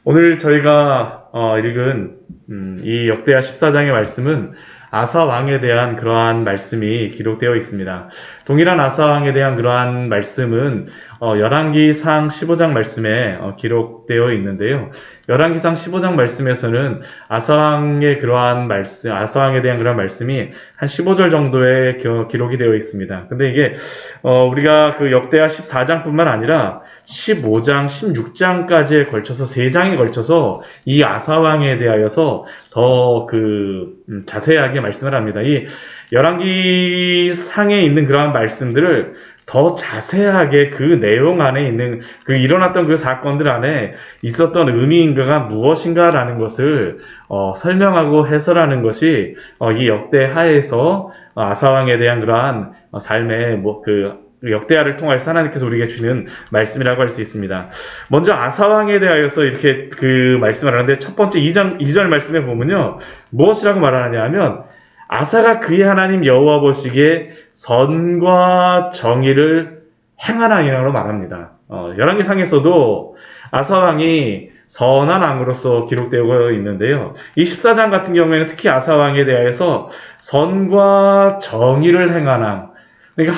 오늘 저희가 읽은 이 역대하 14장의 말씀은 아사 왕에 대한 그러한 말씀이 기록되어 있습니다. 동일한 아사 왕에 대한 그러한 말씀은 열왕기상 15장 말씀에 기록되어 있는데요. 열왕기상 15장 말씀에서는 아사 왕의 그러한 말씀, 아사 왕에 대한 그러한 말씀이 한 15절 정도의 기록이 되어 있습니다. 근데 이게 우리가 그 역대하 14장뿐만 아니라 15장, 16장까지에 걸쳐서 3장에 걸쳐서 이 아사 왕에 대하여서 더 자세하게 말씀을 합니다. 이 열왕기 상에 있는 그러한 말씀들을 더 자세하게 그 내용 안에 있는 일어났던 그 사건들 안에 있었던 의미인가가 무엇인가라는 것을 설명하고 해설하는 것이 이 역대하에서 아사 왕에 대한 그러한 삶의 역대하를 통해서 하나님께서 우리에게 주는 말씀이라고 할 수 있습니다. 먼저 아사왕에 대하여서 이렇게 말씀을 하는데 첫 번째 2절 말씀에 보면요. 무엇이라고 말하느냐 하면 아사가 그의 하나님 여호와 보시기에 선과 정의를 행하나이라고 말합니다. 열왕기상에서도 아사왕이 선한 왕으로서 기록되어 있는데요. 이 14장 같은 경우에는 특히 아사왕에 대하여서 선과 정의를 행하나, 그러니까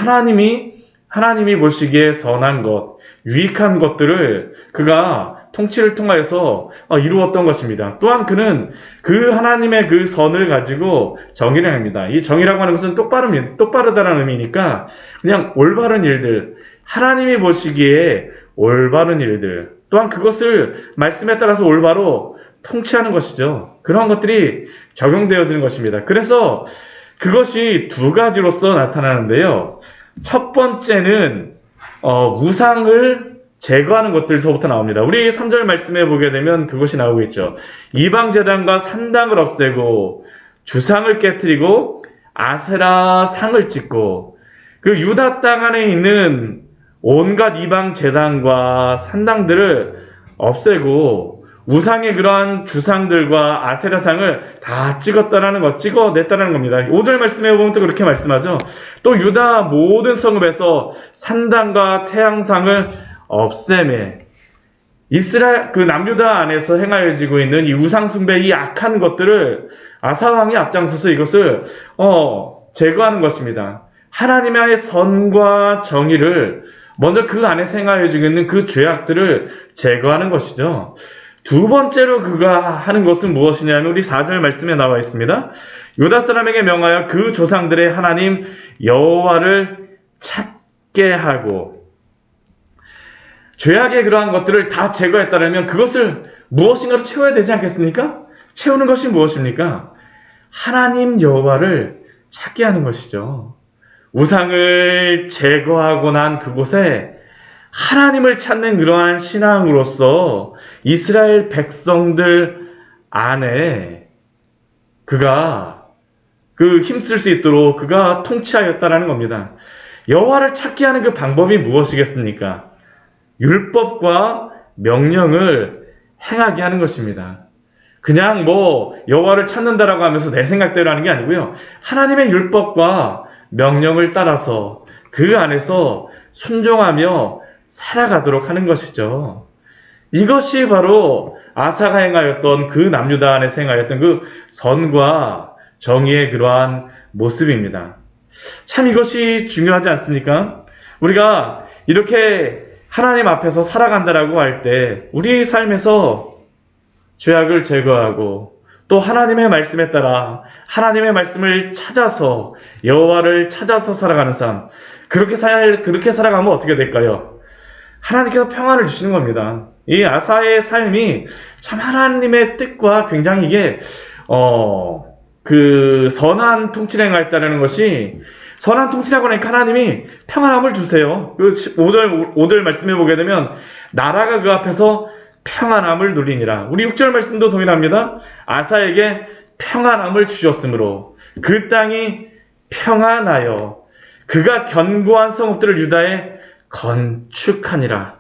하나님이 보시기에 선한 것, 유익한 것들을 그가 통치를 통하여서 이루었던 것입니다. 또한 그는 그 하나님의 그 선을 가지고 정의를 합니다. 이 정의라고 하는 것은 똑바르다라는 의미니까 그냥 올바른 일들, 하나님이 보시기에 올바른 일들, 또한 그것을 말씀에 따라서 올바로 통치하는 것이죠. 그런 것들이 적용되어지는 것입니다. 그래서 그것이 두 가지로서 나타나는데요. 첫 번째는 우상을 제거하는 것들서부터 나옵니다. 우리 3절 말씀에 보게 되면 그것이 나오고 있죠. 이방제단과 산당을 없애고 주상을 깨뜨리고 아세라 상을 찍고 그 유다 땅 안에 있는 온갖 이방제단과 산당들을 없애고 우상의 그러한 주상들과 아세라상을 다 찍어냈다는 겁니다. 5절 말씀에 보면 또 그렇게 말씀하죠. 또 유다 모든 성읍에서 산당과 태양상을 없애매. 이스라엘, 남유다 안에서 행하여지고 있는 이 우상숭배, 이 악한 것들을 아사왕이 앞장서서 이것을, 제거하는 것입니다. 하나님의 선과 정의를 먼저 그 안에서 행하여지고 있는 그 죄악들을 제거하는 것이죠. 두 번째로 그가 하는 것은 무엇이냐면 우리 4절 말씀에 나와 있습니다. 유다 사람에게 명하여 그 조상들의 하나님 여호와를 찾게 하고, 죄악의 그러한 것들을 다 제거했다면 그것을 무엇인가로 채워야 되지 않겠습니까? 채우는 것이 무엇입니까? 하나님 여호와를 찾게 하는 것이죠. 우상을 제거하고 난 그곳에 하나님을 찾는 그러한 신앙으로서 이스라엘 백성들 안에 그가 힘쓸 수 있도록 그가 통치하였다라는 겁니다. 여호와를 찾게 하는 그 방법이 무엇이겠습니까? 율법과 명령을 행하게 하는 것입니다. 그냥 여호와를 찾는다라고 하면서 내 생각대로 하는 게 아니고요. 하나님의 율법과 명령을 따라서 그 안에서 순종하며 살아가도록 하는 것이죠. 이것이 바로 아사가 행하였던 그 남유다 안에서 행하였던 그 선과 정의의 그러한 모습입니다. 참 이것이 중요하지 않습니까? 우리가 이렇게 하나님 앞에서 살아간다라고 할 때 우리 삶에서 죄악을 제거하고 또 하나님의 말씀에 따라 하나님의 말씀을 찾아서 여호와를 찾아서 살아가는 삶, 그렇게 살아가면 어떻게 될까요? 하나님께서 평안을 주시는 겁니다. 이 아사의 삶이 참 하나님의 뜻과 굉장히 이게 선한 통치를 행하였다는 것이, 선한 통치라고 하니까 하나님이 평안함을 주세요. 5절 말씀해 보게 되면 나라가 그 앞에서 평안함을 누리니라. 우리 6절 말씀도 동일합니다. 아사에게 평안함을 주셨으므로 그 땅이 평안하여 그가 견고한 성읍들을 유다에 건축하니라.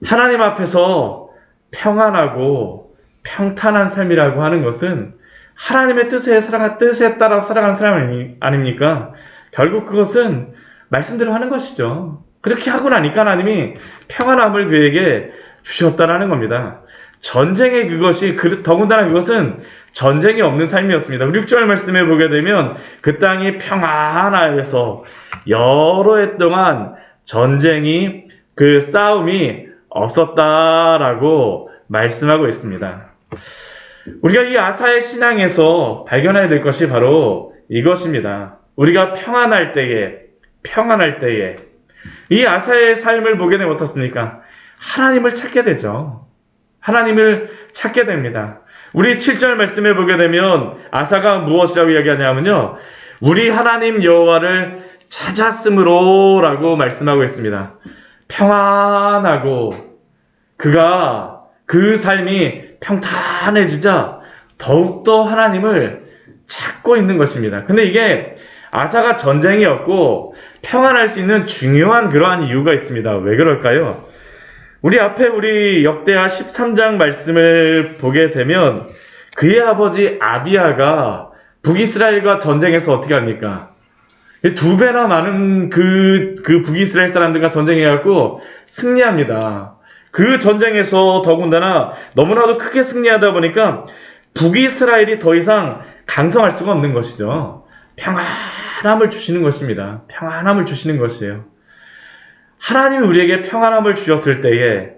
하나님 앞에서 평안하고 평탄한 삶이라고 하는 것은 하나님의 뜻에 따라 살아가는 사람 아닙니까? 결국 그것은 말씀대로 하는 것이죠. 그렇게 하고 나니까 하나님이 평안함을 그에게 주셨다라는 겁니다. 전쟁의 그것이, 더군다나 그것은 전쟁이 없는 삶이었습니다. 6절 말씀에 보게 되면 그 땅이 평안하여서 여러 해 동안 전쟁이, 그 싸움이 없었다라고 말씀하고 있습니다. 우리가 이 아사의 신앙에서 발견해야 될 것이 바로 이것입니다. 우리가 평안할 때에 이 아사의 삶을 보게 되면 어떻습니까? 하나님을 찾게 되죠. 하나님을 찾게 됩니다. 우리 7절 말씀에 보게 되면 아사가 무엇이라고 이야기하냐면요, 우리 하나님 여호와를 찾았으므로 라고 말씀하고 있습니다. 평안하고 그가 그 삶이 평탄해지자 더욱더 하나님을 찾고 있는 것입니다. 근데 이게 아사가 전쟁이었고 평안할 수 있는 중요한 그러한 이유가 있습니다. 왜 그럴까요? 우리 앞에 우리 역대하 13장 말씀을 보게 되면 그의 아버지 아비야가 북이스라엘과 전쟁에서 어떻게 합니까? 2배나 많은 그 북이스라엘 사람들과 전쟁해갖고 승리합니다. 그 전쟁에서 더군다나 너무나도 크게 승리하다 보니까 북이스라엘이 더 이상 강성할 수가 없는 것이죠. 평안함을 주시는 것입니다. 평안함을 주시는 것이에요. 하나님이 우리에게 평안함을 주셨을 때에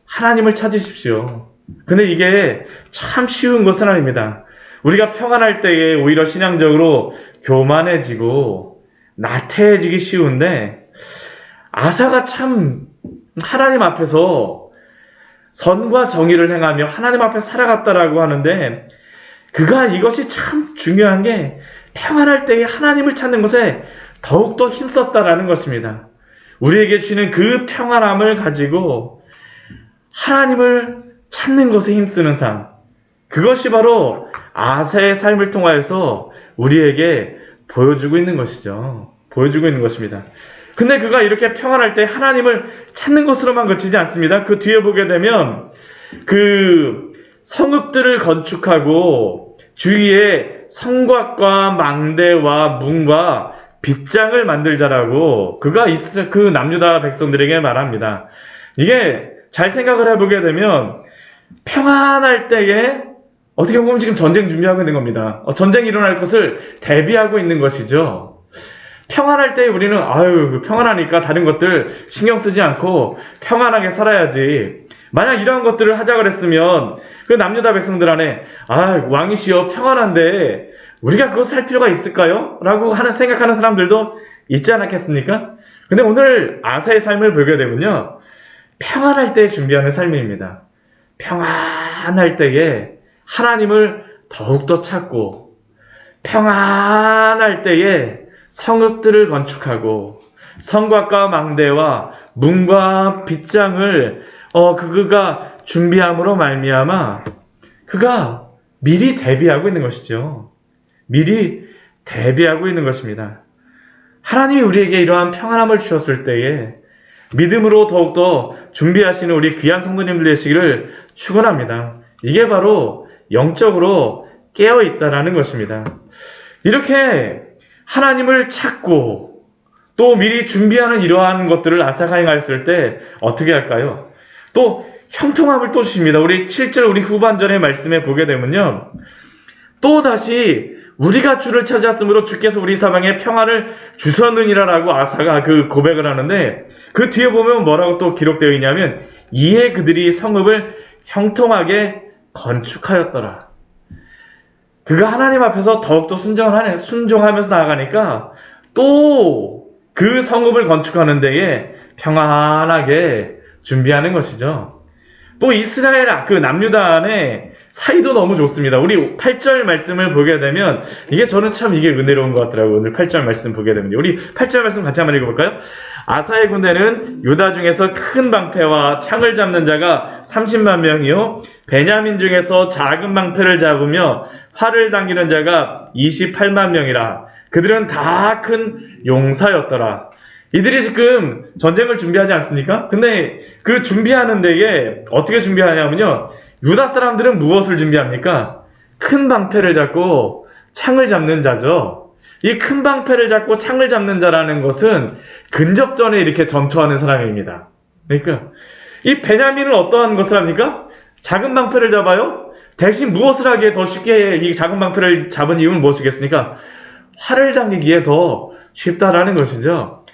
하나님을 찾으십시오. 근데 이게 참 쉬운 것은 아닙니다. 우리가 평안할 때에 오히려 신앙적으로 교만해지고 나태해지기 쉬운데, 아사가 참 하나님 앞에서 선과 정의를 행하며 하나님 앞에 살아갔다라고 하는데, 그가 이것이 참 중요한 게 평안할 때에 하나님을 찾는 것에 더욱더 힘썼다라는 것입니다. 우리에게 주시는 그 평안함을 가지고 하나님을 찾는 것에 힘쓰는 삶, 그것이 바로 아사의 삶을 통하여서 우리에게 보여주고 있는 것이죠. 보여주고 있는 것입니다. 근데 그가 이렇게 평안할 때 하나님을 찾는 것으로만 그치지 않습니다. 그 뒤에 보게 되면 그 성읍들을 건축하고 주위에 성곽과 망대와 문과 빗장을 만들자라고 그가 그 남유다 백성들에게 말합니다. 이게 잘 생각을 해보게 되면 평안할 때에 어떻게 보면 지금 전쟁 준비하고 있는 겁니다. 전쟁이 일어날 것을 대비하고 있는 것이죠. 평안할 때 우리는 평안하니까 다른 것들 신경 쓰지 않고 평안하게 살아야지. 만약 이러한 것들을 하자 그랬으면 그 남유다 백성들 안에 왕이시여 평안한데 우리가 그것을 할 필요가 있을까요? 라고 생각하는 사람들도 있지 않았겠습니까? 근데 오늘 아사의 삶을 보게 되면요, 평안할 때 준비하는 삶입니다. 평안할 때에 하나님을 더욱더 찾고, 평안할 때에 성읍들을 건축하고 성곽과 망대와 문과 빗장을 그가 준비함으로 말미암아 그가 미리 대비하고 있는 것이죠. 미리 대비하고 있는 것입니다. 하나님이 우리에게 이러한 평안함을 주셨을 때에 믿음으로 더욱더 준비하시는 우리 귀한 성도님들 되시기를 축원합니다. 이게 바로 영적으로 깨어있다라는 것입니다. 이렇게 하나님을 찾고 또 미리 준비하는 이러한 것들을 아사가 행하였을 때 어떻게 할까요? 또 형통함을 또 주십니다. 우리 7절 우리 후반절의 말씀에 보게 되면요, 또 다시 우리가 주를 찾았으므로 주께서 우리 사방에 평안을 주셨느니라라고 아사가 그 고백을 하는데, 그 뒤에 보면 뭐라고 또 기록되어 있냐면 이에 그들이 성읍을 형통하게 건축하였더라. 그가 하나님 앞에서 더욱더 순종하면서 나아가니까 또 그 성읍을 건축하는 데에 평안하게 준비하는 것이죠. 또 이스라엘 그 남유다 안에 사이도 너무 좋습니다. 우리 8절 말씀을 보게 되면 이게 저는 참 이게 은혜로운 것 같더라고요. 오늘 8절 말씀 보게 되면 우리 8절 말씀 같이 한번 읽어볼까요? 아사의 군대는 유다 중에서 큰 방패와 창을 잡는 자가 30만 명이요 베냐민 중에서 작은 방패를 잡으며 활을 당기는 자가 28만 명이라. 그들은 다 큰 용사였더라. 이들이 지금 전쟁을 준비하지 않습니까? 근데 그 준비하는 데에 어떻게 준비하냐면요, 유다 사람들은 무엇을 준비합니까? 큰 방패를 잡고 창을 잡는 자죠. 이 큰 방패를 잡고 창을 잡는 자라는 것은 근접전에 이렇게 전투하는 사람입니다. 그러니까 이 베냐민은 어떠한 것을 합니까? 작은 방패를 잡아요? 대신 무엇을 하기에 더 쉽게 이 작은 방패를 잡은 이유는 무엇이겠습니까? 활을 당기기에 더 쉽다라는 것이죠.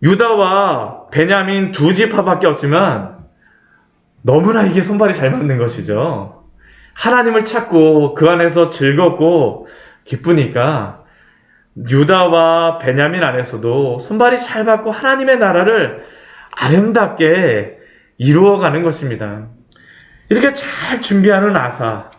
유다와 베냐민 두 지파밖에 없지만 너무나 이게 손발이 잘 맞는 것이죠. 하나님을 찾고 그 안에서 즐겁고 기쁘니까 유다와 베냐민 안에서도 손발이 잘 맞고 하나님의 나라를 아름답게 이루어가는 것입니다. 이렇게 잘 준비하는 아사,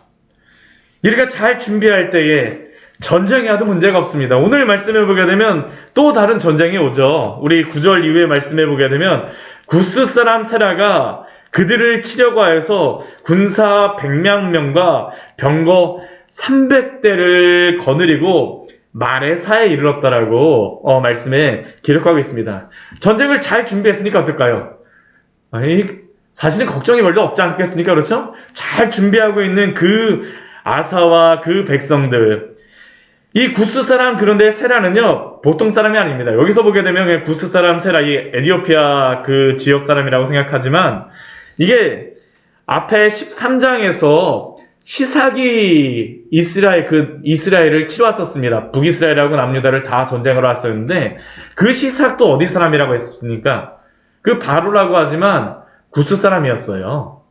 이렇게 잘 준비할 때에 전쟁이 와도 문제가 없습니다. 오늘 말씀해 보게 되면 또 다른 전쟁이 오죠. 우리 9절 이후에 말씀해 보게 되면 구스 사람 세라가 그들을 치려고 하여서 군사 100만 명과 병거 300대를 거느리고 마레사에 이르렀다라고 말씀에 기록하고 있습니다. 전쟁을 잘 준비했으니까 어떨까요? 사실은 걱정이 별로 없지 않겠습니까? 그렇죠? 잘 준비하고 있는 그 아사와 그 백성들, 이 구스 사람, 그런데 세라는요 보통 사람이 아닙니다. 여기서 보게 되면 구스 사람 세라, 이 에티오피아 그 지역 사람이라고 생각하지만 이게 앞에 13장에서 시삭이 이스라엘을 치러왔었습니다. 북이스라엘하고 남유다를 다 전쟁을 왔었는데 그 시삭도 어디 사람이라고 했습니까? 그 바로라고 하지만 구스 사람이었어요.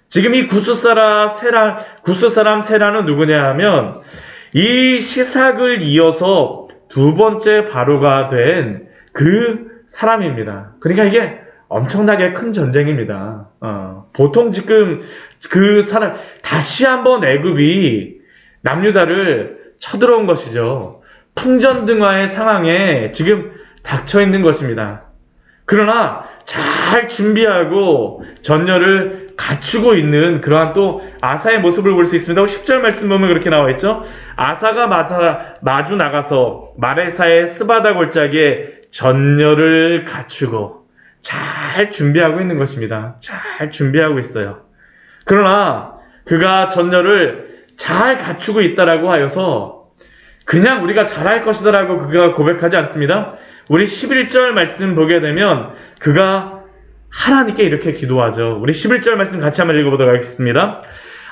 지금 이 구스 사람 세라는 누구냐 하면 이 시삭을 이어서 두 번째 바로가 된 그 사람입니다. 그러니까 이게 엄청나게 큰 전쟁입니다. 보통 지금 그 사람, 다시 한번 애굽이 남유다를 쳐들어온 것이죠. 풍전등화의 상황에 지금 닥쳐 있는 것입니다. 그러나 잘 준비하고 전열을 갖추고 있는 그러한 또 아사의 모습을 볼 수 있습니다. 10절 말씀 보면 그렇게 나와 있죠. 아사가 마주 나가서 마레사의 스바다 골짜기에 전열을 갖추고 잘 준비하고 있는 것입니다. 잘 준비하고 있어요. 그러나 그가 전열을 잘 갖추고 있다라고 하여서 그냥 우리가 잘할 것이다라고 그가 고백하지 않습니다. 우리 11절 말씀 보게 되면 그가 하나님께 이렇게 기도하죠. 우리 11절 말씀 같이 한번 읽어보도록 하겠습니다.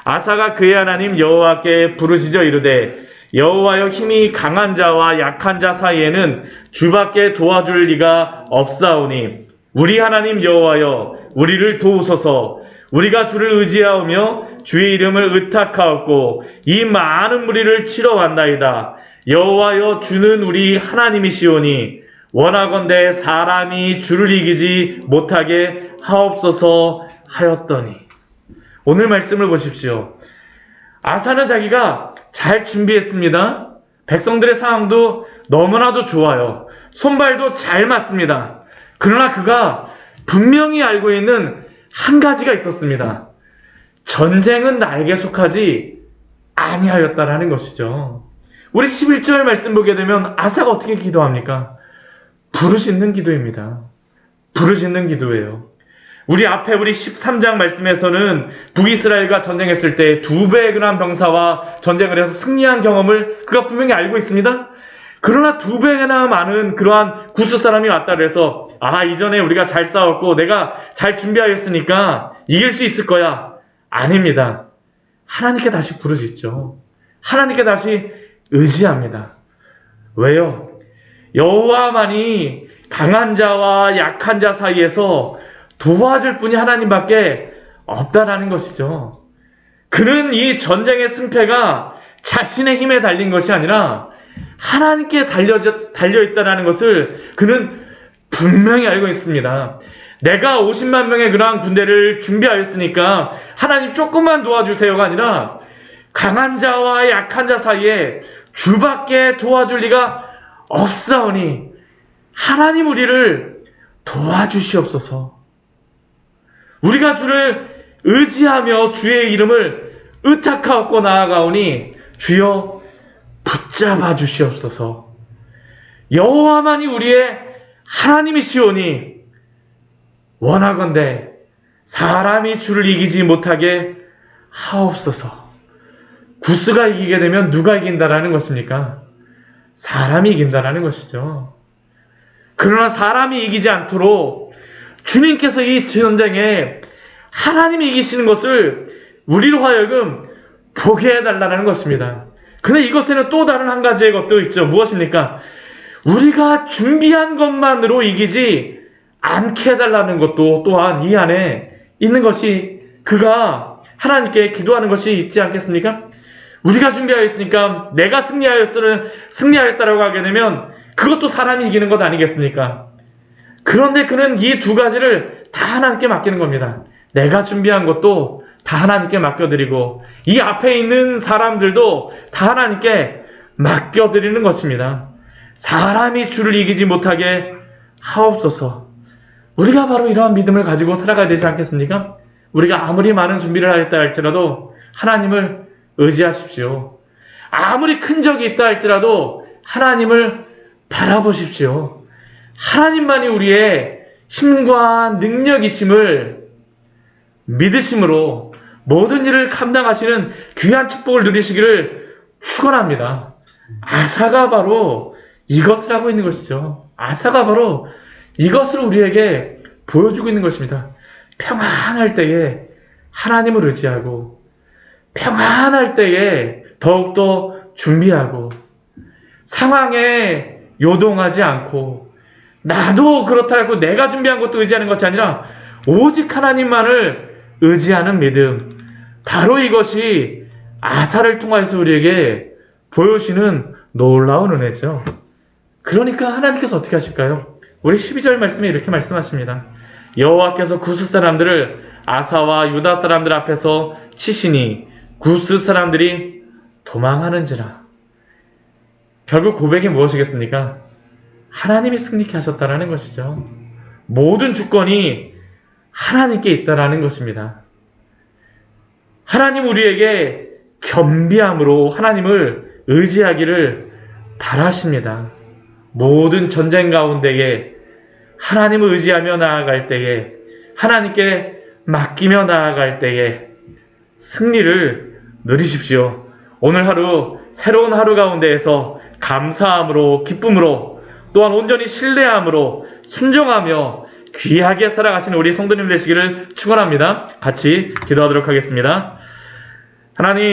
아사가 그의 하나님 여호와께 부르짖어 이르되 여호와여, 힘이 강한 자와 약한 자 사이에는 주밖에 도와줄 리가 없사오니 우리 하나님 여호와여, 우리를 도우소서. 우리가 주를 의지하오며 주의 이름을 의탁하옵고 이 많은 무리를 치러 왔나이다. 여호와여, 주는 우리 하나님이시오니 원하건대 사람이 주를 이기지 못하게 하옵소서 하였더니. 오늘 말씀을 보십시오. 아사는 자기가 잘 준비했습니다. 백성들의 상황도 너무나도 좋아요. 손발도 잘 맞습니다. 그러나 그가 분명히 알고 있는 한 가지가 있었습니다. 전쟁은 나에게 속하지 아니하였다라는 것이죠. 우리 11절 말씀 보게 되면 아사가 어떻게 기도합니까? 부르짖는 기도입니다. 부르짖는 기도예요. 우리 13장 말씀에서는 북이스라엘과 전쟁했을 때 2배의 병사와 전쟁을 해서 승리한 경험을 그가 분명히 알고 있습니다. 그러나 2배나 많은 그러한 구스 사람이 왔다 그래서 이전에 우리가 잘 싸웠고 내가 잘 준비하였으니까 이길 수 있을 거야. 아닙니다. 하나님께 다시 부르짖죠. 하나님께 다시 의지합니다. 왜요? 여호와만이 강한 자와 약한 자 사이에서 도와줄 분이 하나님밖에 없다라는 것이죠. 그는 이 전쟁의 승패가 자신의 힘에 달린 것이 아니라 하나님께 달려있다라는 것을 그는 분명히 알고 있습니다. 내가 50만 명의 그러한 군대를 준비하였으니까 하나님 조금만 도와주세요가 아니라 강한 자와 약한 자 사이에 주밖에 도와줄 리가 없사오니 하나님 우리를 도와주시옵소서. 우리가 주를 의지하며 주의 이름을 의탁하옵고 나아가오니 주여 붙잡아 주시옵소서. 여호와만이 우리의 하나님이시오니 원하건대 사람이 주를 이기지 못하게 하옵소서. 구스가 이기게 되면 누가 이긴다라는 것입니까? 사람이 이긴다라는 것이죠. 그러나 사람이 이기지 않도록 주님께서 이 전쟁에 하나님이 이기시는 것을 우리로 하여금 보게 해달라는 것입니다. 근데 이것에는 또 다른 한 가지의 것도 있죠. 무엇입니까? 우리가 준비한 것만으로 이기지 않게 해달라는 것도 또한 이 안에 있는 것이, 그가 하나님께 기도하는 것이 있지 않겠습니까? 우리가 준비하였으니까 내가 승리하였다라고 하게 되면 그것도 사람이 이기는 것 아니겠습니까? 그런데 그는 이 두 가지를 다 하나님께 맡기는 겁니다. 내가 준비한 것도 다 하나님께 맡겨드리고, 이 앞에 있는 사람들도 다 하나님께 맡겨드리는 것입니다. 사람이 주를 이기지 못하게 하옵소서. 우리가 바로 이러한 믿음을 가지고 살아가야 되지 않겠습니까? 우리가 아무리 많은 준비를 하였다 할지라도 하나님을 의지하십시오. 아무리 큰 적이 있다 할지라도 하나님을 바라보십시오. 하나님만이 우리의 힘과 능력이심을 믿으심으로 모든 일을 감당하시는 귀한 축복을 누리시기를 축원합니다. 아사가 바로 이것을 하고 있는 것이죠. 아사가 바로 이것을 우리에게 보여주고 있는 것입니다. 평안할 때에 하나님을 의지하고, 평안할 때에 더욱더 준비하고, 상황에 요동하지 않고, 나도 그렇다고 내가 준비한 것도 의지하는 것이 아니라 오직 하나님만을 의지하는 믿음, 바로 이것이 아사를 통해서 우리에게 보여주시는 놀라운 은혜죠. 그러니까 하나님께서 어떻게 하실까요? 우리 12절 말씀에 이렇게 말씀하십니다. 여호와께서 구스 사람들을 아사와 유다 사람들 앞에서 치시니 구스 사람들이 도망하는지라. 결국 고백이 무엇이겠습니까? 하나님이 승리케 하셨다라는 것이죠. 모든 주권이 하나님께 있다라는 것입니다. 하나님 우리에게 겸비함으로 하나님을 의지하기를 바라십니다. 모든 전쟁 가운데에 하나님을 의지하며 나아갈 때에, 하나님께 맡기며 나아갈 때에 승리를 누리십시오. 오늘 하루, 새로운 하루 가운데에서 감사함으로, 기쁨으로, 또한 온전히 신뢰함으로 순종하며 귀하게 살아가시는 우리 성도님 되시기를 축원합니다. 같이 기도하도록 하겠습니다. 하나님,